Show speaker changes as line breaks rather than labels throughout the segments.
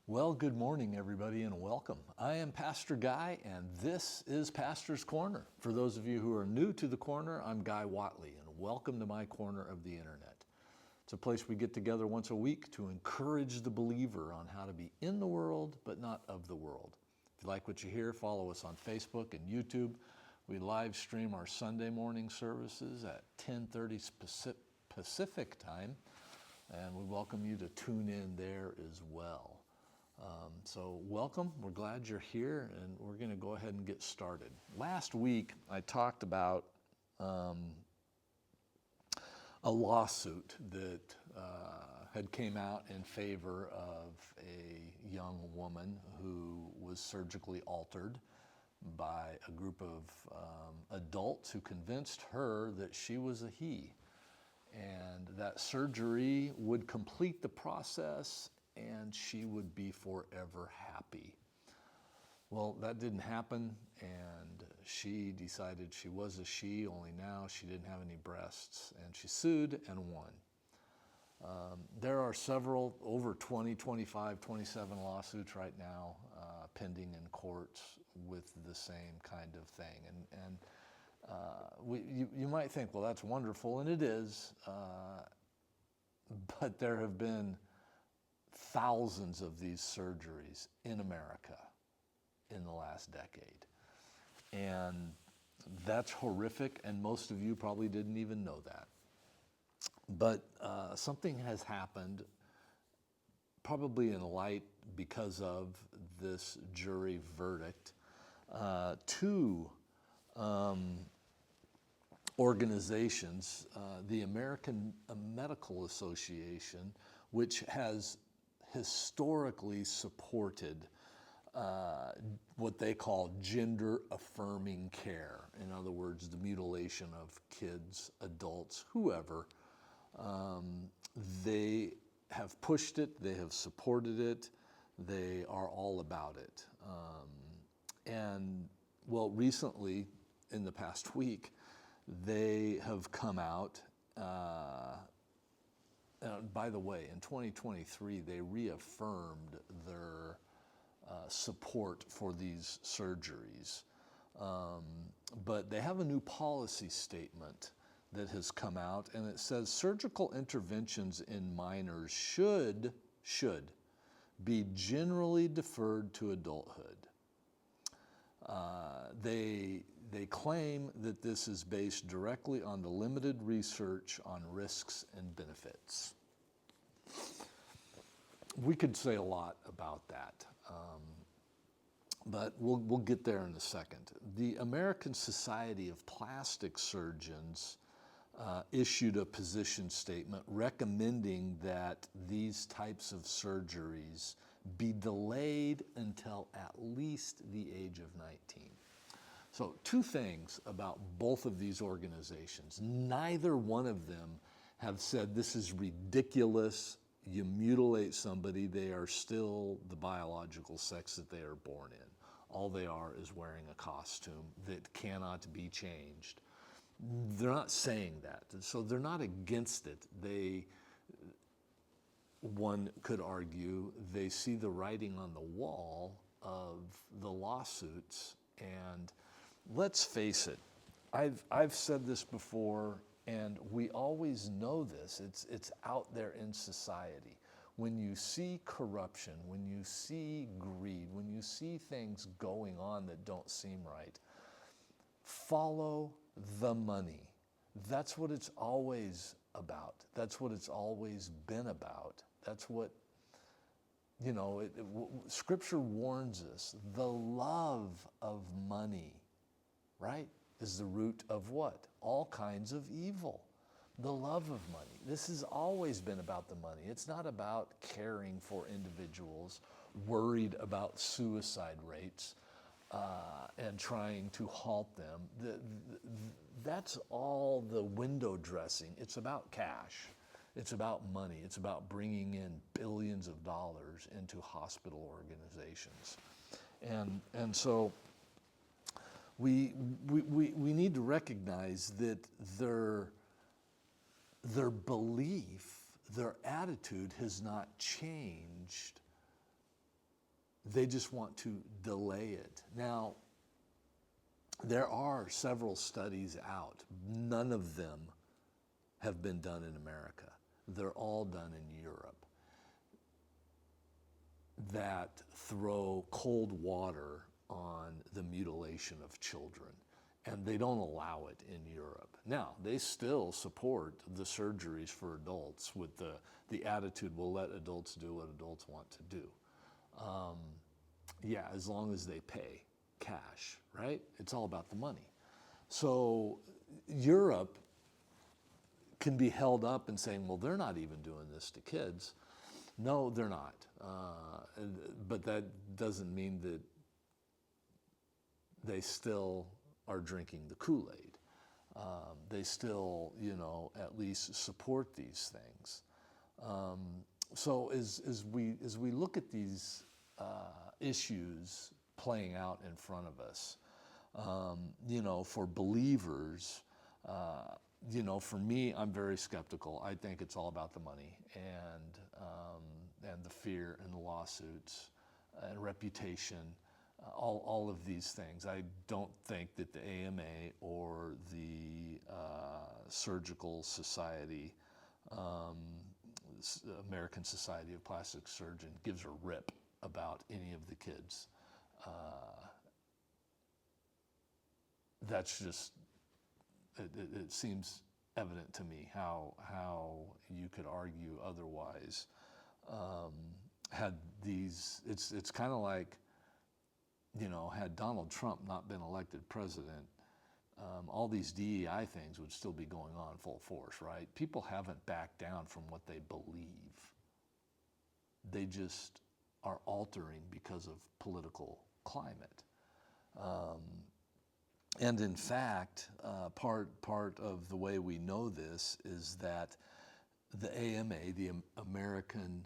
Well, good morning, everybody, and welcome. I am Pastor Guy, and this is Pastor's Corner. For those of you who are new to the corner, I'm Guy Watley, and welcome to my corner of the internet. It's a place we get together once a week to encourage the believer on how to be in the world, but not of the world. If you like what you hear, follow us on Facebook and YouTube. We live stream our Sunday morning services at 10:30 Pacific time, and we welcome you to tune in there as well. So welcome, we're glad you're here, and we're going to go ahead and get started. Last week I talked about a lawsuit that had came out in favor of a young woman who was surgically altered by a group of adults who convinced her that she was a he, and that surgery would complete the process and she would be forever happy. Well, that didn't happen, and she decided she was a she, only now she didn't have any breasts, and she sued and won. There are several, over 20, 25, 27 lawsuits right now pending in courts with the same kind of thing. You might think, well, that's wonderful, and it is, but there have been thousands of these surgeries in America in the last decade. And that's horrific, and most of you probably didn't even know that. But something has happened, probably in light because of this jury verdict. Two organizations, the American Medical Association, which has historically supported what they call gender-affirming care. In other words, the mutilation of kids, adults, whoever. They have pushed it, they have supported it, they are all about it. Well, recently, in the past week, they have come out. By the way, in 2023, they reaffirmed their support for these surgeries. But they have a new policy statement that has come out, and it says surgical interventions in minors should be generally deferred to adulthood. They claim that this is based directly on the limited research on risks and benefits. We could say a lot about that, but we'll get there in a second. The American Society of Plastic Surgeons issued a position statement recommending that these types of surgeries be delayed until at least the age of 19. So two things about both of these organizations. Neither one of them have said this is ridiculous. You mutilate somebody, they are still the biological sex that they are born in. All they are is wearing a costume that cannot be changed. They're not saying that, so they're not against it. One could argue, they see the writing on the wall of the lawsuits, and let's face it, I've said this before, and we always know this, it's out there in society. When you see corruption, when you see greed, when you see things going on that don't seem right, follow the money. That's what it's always about. That's what it's always been about. That's what, Scripture warns us. The love of money, right, is the root of what? All kinds of evil. The love of money. This has always been about the money. It's not about caring for individuals, worried about suicide rates, and trying to halt them. That's all the window dressing. It's about cash. It's about money. It's about bringing in billions of dollars into hospital organizations. And so we need to recognize that their belief, their attitude has not changed They just want to delay it. Now, there are several studies out. None of them have been done in America. They're all done in Europe that throw cold water on the mutilation of children. And they don't allow it in Europe. Now, they still support the surgeries for adults with the attitude, we'll let adults do what adults want to do. Yeah, as long as they pay cash, right? It's all about the money. So Europe can be held up and saying, well, they're not even doing this to kids. No, they're not. But that doesn't mean that they still are drinking the Kool-Aid. They still, at least support these things. So as we look at these issues playing out in front of us, for believers, for me, I'm very skeptical. I think it's all about the money and the fear and the lawsuits and reputation. All of these things. I don't think that the AMA or the Surgical Society, American Society of Plastic Surgeons, gives a rip about any of the kids. That's just, it seems evident to me how you could argue otherwise. It's kind of like, had Donald Trump not been elected president, all these DEI things would still be going on full force, right? People haven't backed down from what they believe. They just are altering because of political climate. And in fact, part of the way we know this is that the AMA, the American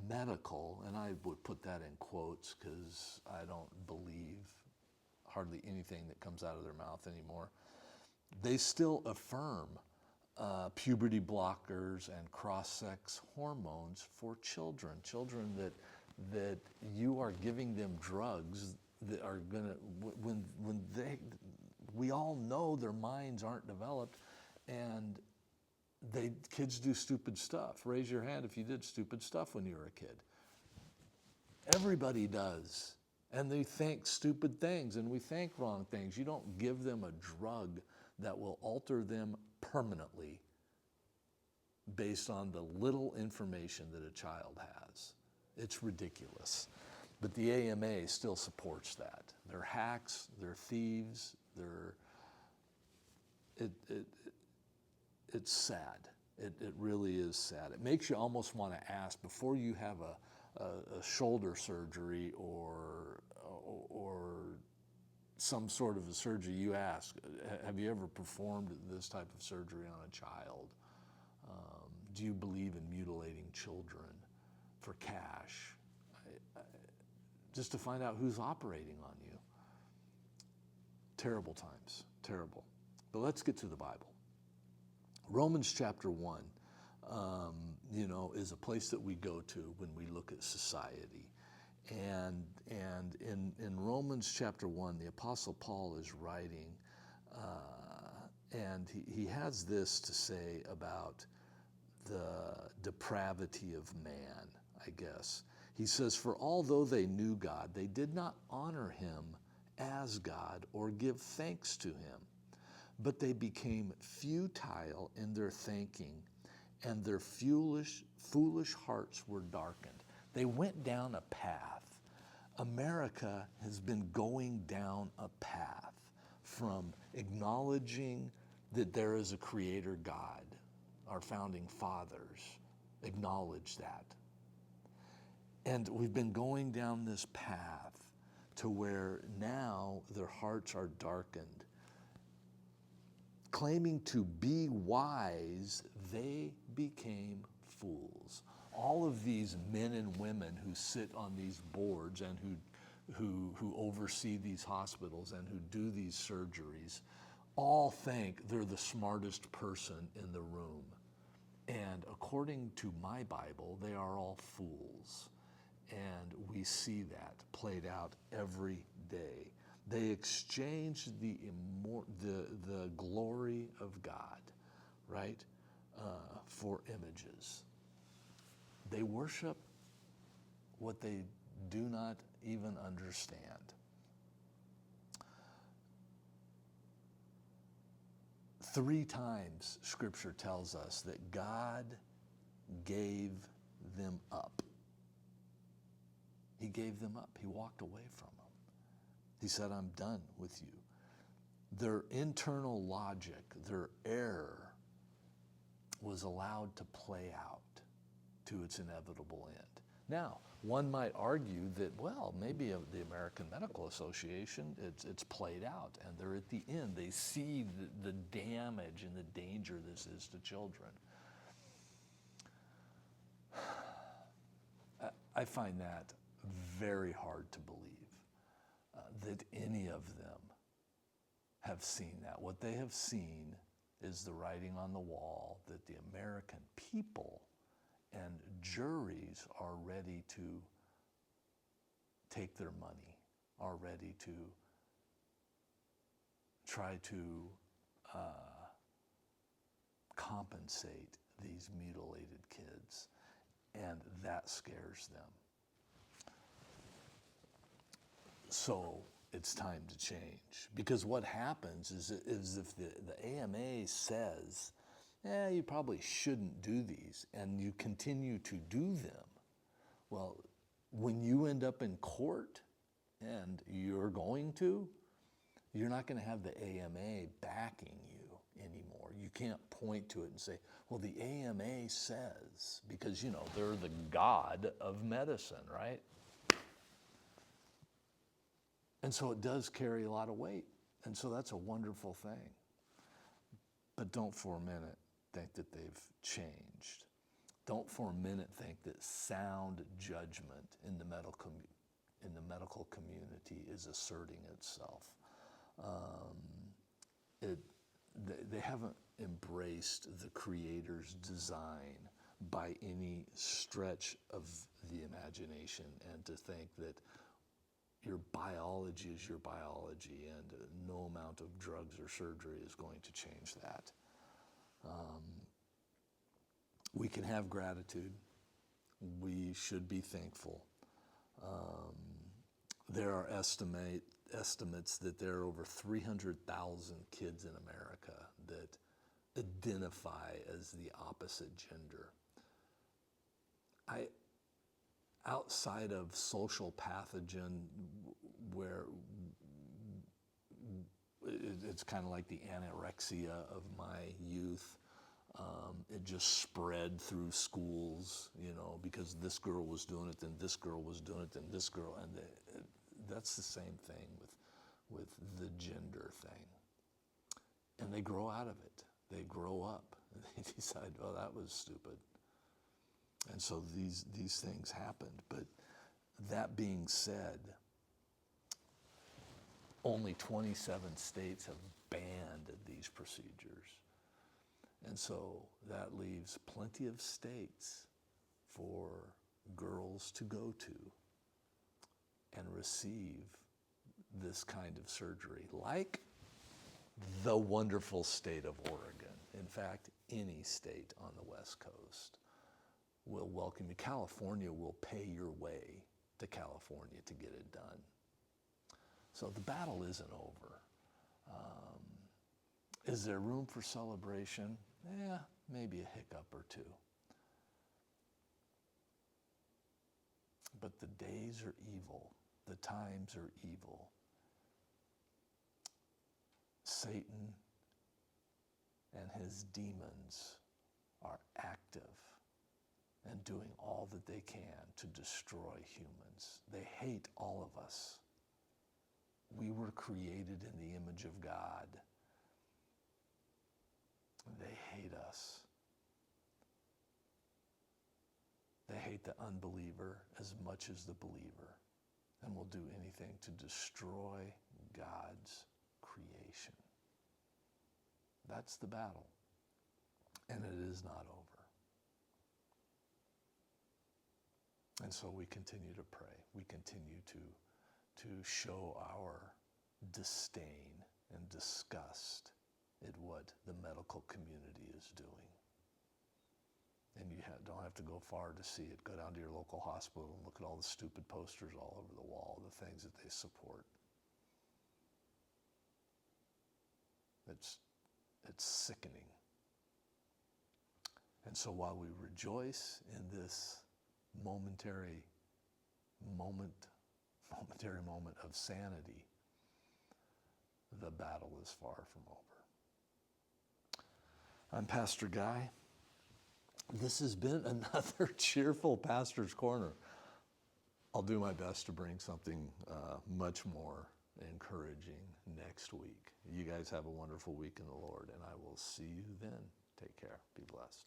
Medical, and I would put that in quotes because I don't believe hardly anything that comes out of their mouth anymore. They still affirm puberty blockers and cross-sex hormones for children that you are giving them drugs that are gonna, we all know their minds aren't developed, and kids do stupid stuff. Raise your hand if you did stupid stuff when you were a kid. Everybody does. And they think stupid things, and we think wrong things. You don't give them a drug that will alter them permanently based on the little information that a child has. It's ridiculous. But the AMA still supports that. They're hacks, they're thieves, it's sad. It really is sad. It makes you almost want to ask, before you have a shoulder surgery or some sort of a surgery, you ask, have you ever performed this type of surgery on a child? Do you believe in mutilating children for cash? Just to find out who's operating on you. Terrible times, terrible. But let's get to the Bible. Romans chapter 1, is a place that we go to when we look at society. And in Romans chapter 1, the Apostle Paul is writing, and he has this to say about the depravity of man, I guess. He says, "For although they knew God, they did not honor him as God or give thanks to him. But they became futile in their thinking, and their foolish hearts were darkened." They went down a path. America has been going down a path from acknowledging that there is a creator God. Our founding fathers acknowledged that. And we've been going down this path to where now their hearts are darkened. Claiming to be wise, they became fools. All of these men and women who sit on these boards and who oversee these hospitals and who do these surgeries all think they're the smartest person in the room. And according to my Bible, they are all fools. And we see that played out every day. They exchanged the glory of God, right, for images. They worship what they do not even understand. Three times Scripture tells us that God gave them up. He gave them up. He walked away from them. He said, I'm done with you. Their internal logic, their error, was allowed to play out to its inevitable end. Now, one might argue that, well, maybe the American Medical Association, it's played out, and they're at the end. They see the damage and the danger this is to children. I find that very hard to believe, that any of them have seen that. What they have seen is the writing on the wall that the American people and juries are ready to take their money, are ready to try to compensate these mutilated kids, and that scares them. So it's time to change, because what happens is if the AMA says, you probably shouldn't do these, and you continue to do them, well, when you end up in court, and you're not going to have the AMA backing you anymore. You can't point to it and say, well, the AMA says, because, they're the god of medicine, right? And so it does carry a lot of weight. And so that's a wonderful thing. But don't for a minute think that they've changed. Don't for a minute think that sound judgment in the medical community is asserting itself. They haven't embraced the Creator's design by any stretch of the imagination, and to think that your biology is your biology, and no amount of drugs or surgery is going to change that. We can have gratitude. We should be thankful. There are estimates that there are over 300,000 kids in America that identify as the opposite gender. Outside of social pathogen, where it's kind of like the anorexia of my youth, it just spread through schools, because this girl was doing it, then this girl was doing it, then this girl, and that's the same thing with the gender thing. And they grow out of it. They grow up. They decide, oh, that was stupid. And so these things happened. But that being said, only 27 states have banned these procedures. And so that leaves plenty of states for girls to go to and receive this kind of surgery, like the wonderful state of Oregon. In fact, any state on the West Coast will welcome you. California will pay your way to California to get it done. So the battle isn't over. Is there room for celebration? Yeah, maybe a hiccup or two. But the days are evil. The times are evil. Satan and his demons are active and doing all that they can to destroy humans. They hate all of us. We were created in the image of God. They hate us. They hate the unbeliever as much as the believer, and will do anything to destroy God's creation. That's the battle, and it is not over. And so we continue to pray. We continue show our disdain and disgust at what the medical community is doing. And you don't have to go far to see it. Go down to your local hospital and look at all the stupid posters all over the wall, the things that they support. It's sickening. And so while we rejoice in this momentary moment of sanity, the battle is far from over. I'm Pastor Guy. This has been another cheerful Pastor's Corner. I'll do my best to bring something much more encouraging next week. You guys have a wonderful week in the Lord, and I will see you then. Take care. Be blessed.